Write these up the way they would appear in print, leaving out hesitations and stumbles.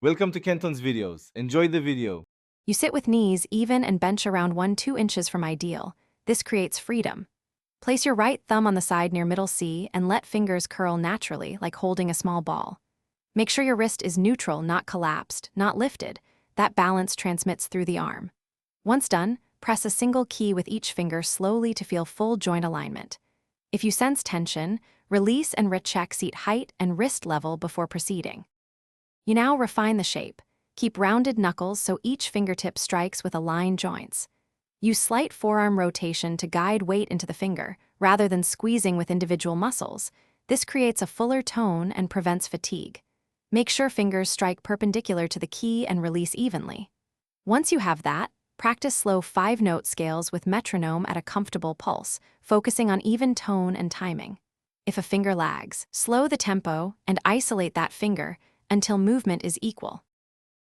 Welcome to Kenton's videos. Enjoy the video. You sit with knees even and bench around 1-2 inches from ideal. This creates freedom. Place your right thumb on the side near middle C and let fingers curl naturally, like holding a small ball. Make sure your wrist is neutral, not collapsed, not lifted. That balance transmits through the arm. Once done, press a single key with each finger slowly to feel full joint alignment. If you sense tension, release and recheck seat height and wrist level before proceeding. You now refine the shape. Keep rounded knuckles so each fingertip strikes with aligned joints. Use slight forearm rotation to guide weight into the finger, rather than squeezing with individual muscles. This creates a fuller tone and prevents fatigue. Make sure fingers strike perpendicular to the key and release evenly. Once you have that, practice slow 5-note scales with metronome at a comfortable pulse, focusing on even tone and timing. If a finger lags, slow the tempo and isolate that finger until movement is equal.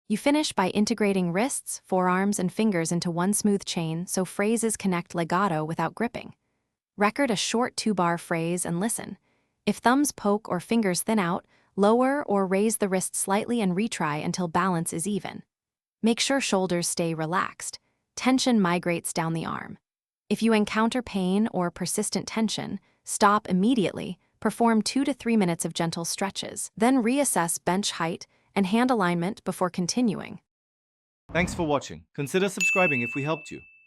You finish by integrating wrists, forearms, and fingers into one smooth chain so phrases connect legato without gripping. Record a short 2-bar phrase and listen. If thumbs poke or fingers thin out, lower or raise the wrist slightly and retry until balance is even. Make sure shoulders stay relaxed. Tension migrates down the arm. If you encounter pain or persistent tension, stop immediately. Perform 2 to 3 minutes of gentle stretches, then reassess bench height and hand alignment before continuing. Thanks for watching. Consider subscribing if we helped you.